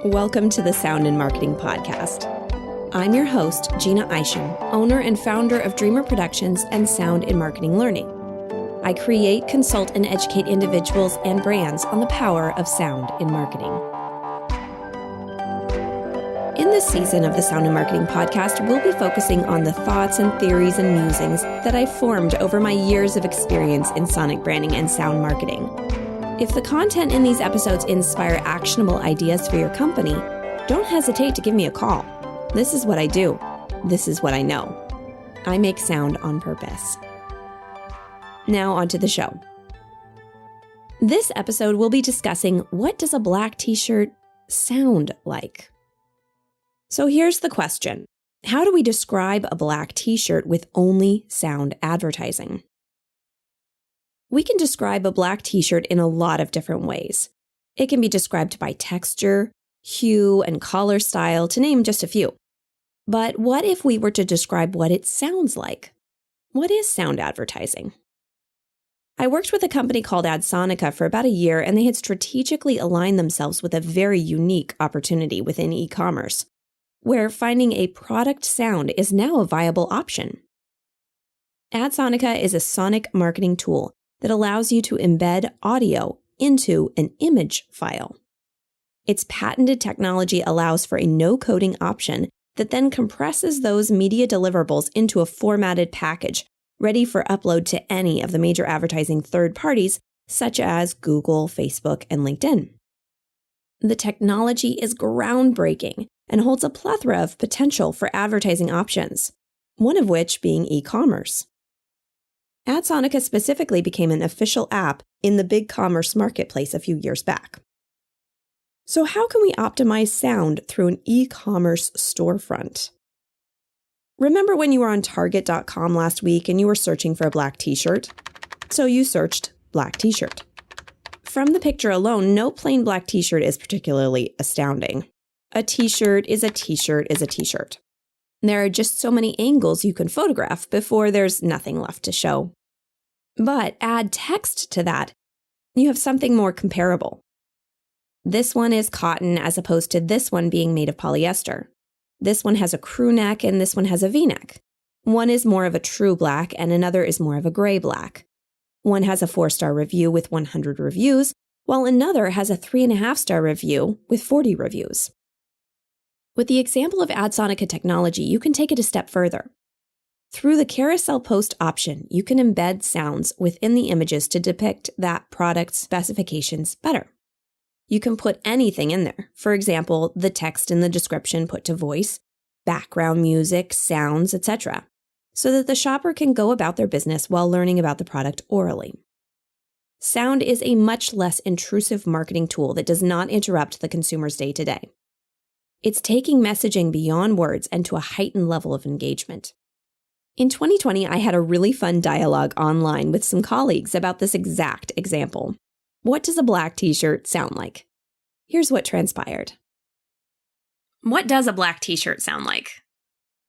Welcome to the Sound in Marketing Podcast. I'm your host, Gina Isham, owner and founder of Dreamr Productions and Sound in Marketing Learning. I create, consult, and educate individuals and brands on the power of sound in marketing. In this season of the Sound in Marketing Podcast, we'll be focusing on the thoughts and theories and musings that I've formed over my years of experience in sonic branding and sound marketing. If the content in these episodes inspire actionable ideas for your company, don't hesitate to give me a call. This is what I do. This is what I know. I make sound on purpose. Now onto the show. This episode we'll be discussing, what does a black t-shirt sound like? So here's the question. How do we describe a black t-shirt with only sound advertising? We can describe a black t-shirt in a lot of different ways. It can be described by texture, hue, and collar style, to name just a few. But what if we were to describe what it sounds like? What is sound advertising? I worked with a company called Adsonica for about a year, and they had strategically aligned themselves with a very unique opportunity within e-commerce, where finding a product sound is now a viable option. Adsonica is a sonic marketing tool that allows you to embed audio into an image file. Its patented technology allows for a no-coding option that then compresses those media deliverables into a formatted package, ready for upload to any of the major advertising third parties, such as Google, Facebook, and LinkedIn. The technology is groundbreaking and holds a plethora of potential for advertising options, one of which being e-commerce. Adsonica specifically became an official app in the BigCommerce marketplace a few years back. So how can we optimize sound through an e-commerce storefront? Remember when you were on Target.com last week and you were searching for a black t-shirt? So you searched black t-shirt. From the picture alone, no plain black t-shirt is particularly astounding. A t-shirt is a t-shirt is a t-shirt. There are just so many angles you can photograph before there's nothing left to show. But add text to that, you have something more comparable. This one is cotton as opposed to this one being made of polyester. This one has a crew neck and this one has a V-neck. One is more of a true black and another is more of a gray black. One has a 4-star review with 100 reviews, while another has a 3.5-star review with 40 reviews. With the example of Adsonica technology, you can take it a step further. Through the carousel post option, you can embed sounds within the images to depict that product's specifications better. You can put anything in there. For example, the text in the description put to voice, background music, sounds, etc., so that the shopper can go about their business while learning about the product orally. Sound is a much less intrusive marketing tool that does not interrupt the consumer's day-to-day. It's taking messaging beyond words and to a heightened level of engagement. In 2020, I had a really fun dialogue online with some colleagues about this exact example. What does a black t-shirt sound like? Here's what transpired. What does a black t-shirt sound like?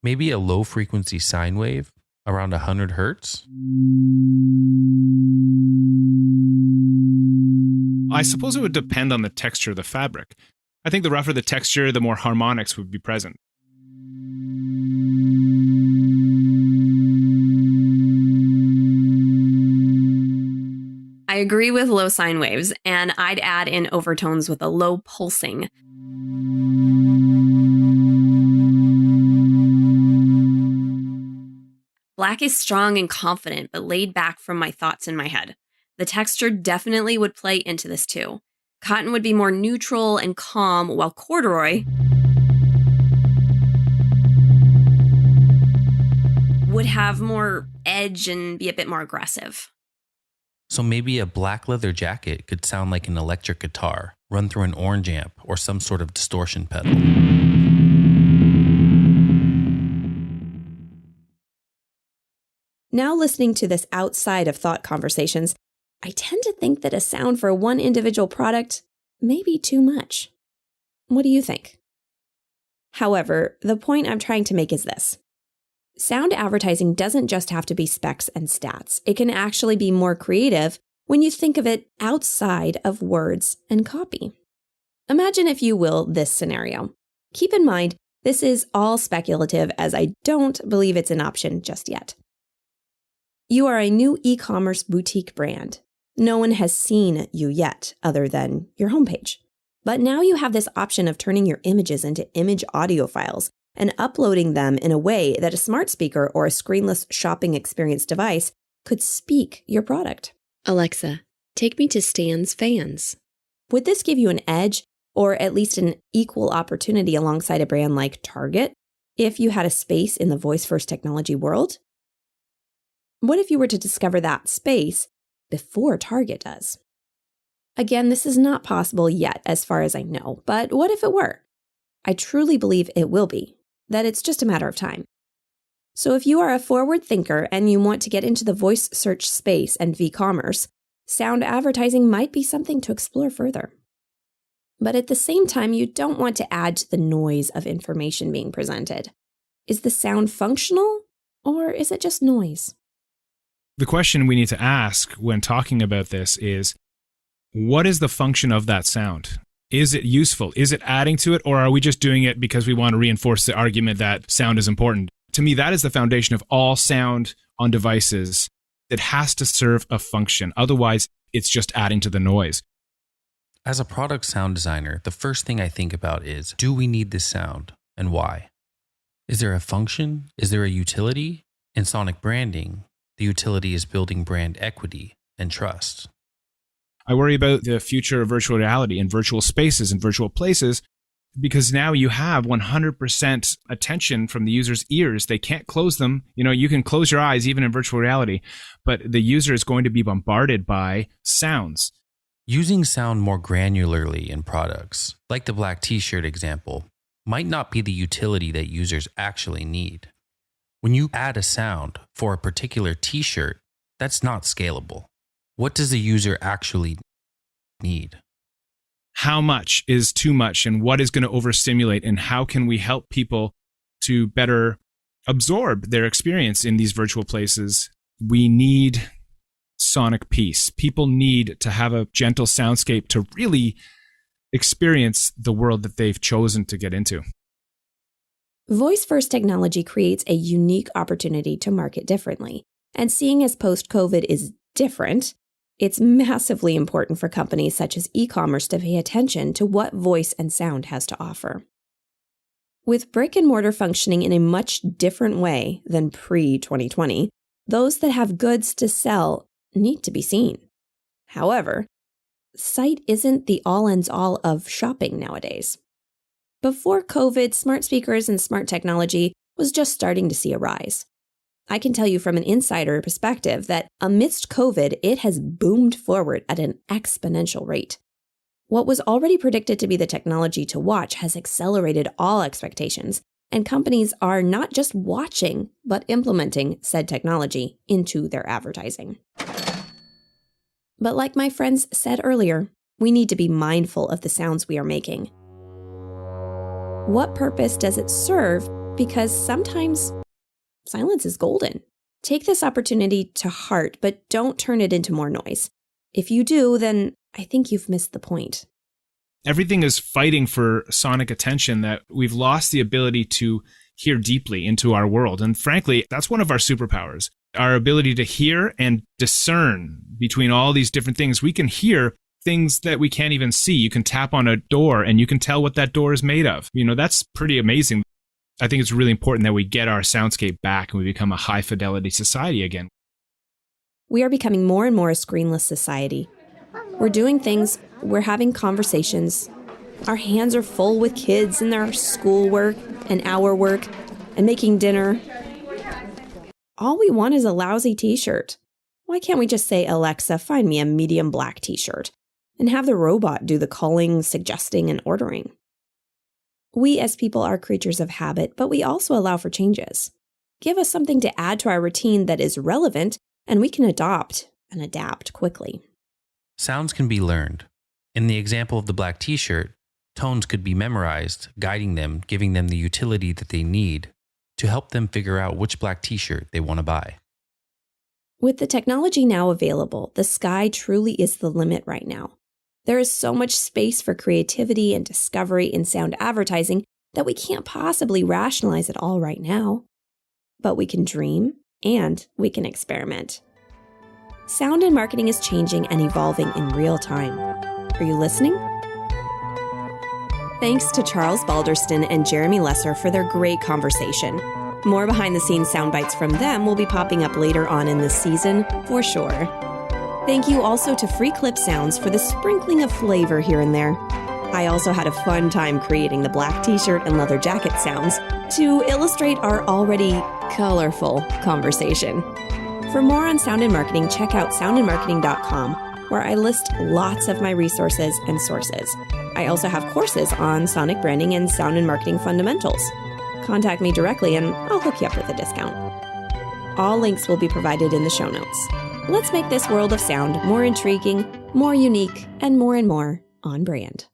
Maybe a low-frequency sine wave, around 100 hertz? I suppose it would depend on the texture of the fabric. I think the rougher the texture, the more harmonics would be present. I agree with low sine waves, and I'd add in overtones with a low pulsing. Black is strong and confident, but laid back from my thoughts in my head. The texture definitely would play into this too. Cotton would be more neutral and calm, while corduroy would have more edge and be a bit more aggressive. So maybe a black leather jacket could sound like an electric guitar run through an orange amp or some sort of distortion pedal. Now listening to this outside of thought conversations, I tend to think that a sound for one individual product may be too much. What do you think? However, the point I'm trying to make is this. Sound advertising doesn't just have to be specs and stats. It can actually be more creative when you think of it outside of words and copy. Imagine, if you will, this scenario. Keep in mind, this is all speculative, as I don't believe it's an option just yet. You are a new e-commerce boutique brand. No one has seen you yet, other than your homepage. But now you have this option of turning your images into image audio files and uploading them in a way that a smart speaker or a screenless shopping experience device could speak your product. Alexa, take me to Stan's Fans. Would this give you an edge, or at least an equal opportunity alongside a brand like Target, if you had a space in the voice-first technology world? What if you were to discover that space before Target does? Again, this is not possible yet, as far as I know, but what if it were? I truly believe it will be, that it's just a matter of time. So if you are a forward thinker and you want to get into the voice search space and v-commerce, sound advertising might be something to explore further. But at the same time, you don't want to add to the noise of information being presented. Is the sound functional, or is it just noise? The question we need to ask when talking about this is, what is the function of that sound? Is it useful? Is it adding to it? Or are we just doing it because we want to reinforce the argument that sound is important? To me, that is the foundation of all sound on devices. It has to serve a function. Otherwise, it's just adding to the noise. As a product sound designer, the first thing I think about is, do we need this sound and why? Is there a function? Is there a utility? In sonic branding, the utility is building brand equity and trust. I worry about the future of virtual reality and virtual spaces and virtual places, because now you have 100% attention from the user's ears. They can't close them. You can close your eyes even in virtual reality, but the user is going to be bombarded by sounds. Using sound more granularly in products, like the black t-shirt example, might not be the utility that users actually need. When you add a sound for a particular t-shirt, that's not scalable. What does the user actually need? How much is too much, and what is going to overstimulate, and how can we help people to better absorb their experience in these virtual places? We need sonic peace. People need to have a gentle soundscape to really experience the world that they've chosen to get into. Voice-first technology creates a unique opportunity to market differently. And seeing as post-COVID is different, it's massively important for companies such as e-commerce to pay attention to what voice and sound has to offer. With brick and mortar functioning in a much different way than pre-2020, those that have goods to sell need to be seen. However, sight isn't the all-ends-all of shopping nowadays. Before COVID, smart speakers and smart technology was just starting to see a rise. I can tell you from an insider perspective that amidst COVID, it has boomed forward at an exponential rate. What was already predicted to be the technology to watch has accelerated all expectations, and companies are not just watching, but implementing said technology into their advertising. But like my friends said earlier, we need to be mindful of the sounds we are making. What purpose does it serve? Because sometimes silence is golden. Take this opportunity to heart, but don't turn it into more noise. If you do, then I think you've missed the point. Everything is fighting for sonic attention, that we've lost the ability to hear deeply into our world. And frankly, that's one of our superpowers, our ability to hear and discern between all these different things. We can hear things that we can't even see. You can tap on a door and you can tell what that door is made of. That's pretty amazing. I think it's really important that we get our soundscape back and we become a high fidelity society again. We are becoming more and more a screenless society. We're doing things, we're having conversations. Our hands are full with kids and their schoolwork and our work and making dinner. All we want is a lousy t-shirt. Why can't we just say, Alexa, find me a medium black t-shirt, and have the robot do the calling, suggesting, and ordering? We as people are creatures of habit, but we also allow for changes. Give us something to add to our routine that is relevant, and we can adopt and adapt quickly. Sounds can be learned. In the example of the black t-shirt, tones could be memorized, guiding them, giving them the utility that they need to help them figure out which black t-shirt they want to buy. With the technology now available, the sky truly is the limit right now. There is so much space for creativity and discovery in sound advertising that we can't possibly rationalize it all right now. But we can dream and we can experiment. Sound and marketing is changing and evolving in real time. Are you listening? Thanks to Charles Balderston and Jerremy Laesser for their great conversation. More behind-the-scenes sound bites from them will be popping up later on in this season, for sure. Thank you also to Free Clip Sounds for the sprinkling of flavor here and there. I also had a fun time creating the black t-shirt and leather jacket sounds to illustrate our already colorful conversation. For more on sound and marketing, check out soundandmarketing.com, where I list lots of my resources and sources. I also have courses on sonic branding and sound and marketing fundamentals. Contact me directly and I'll hook you up with a discount. All links will be provided in the show notes. Let's make this world of sound more intriguing, more unique, and more on brand.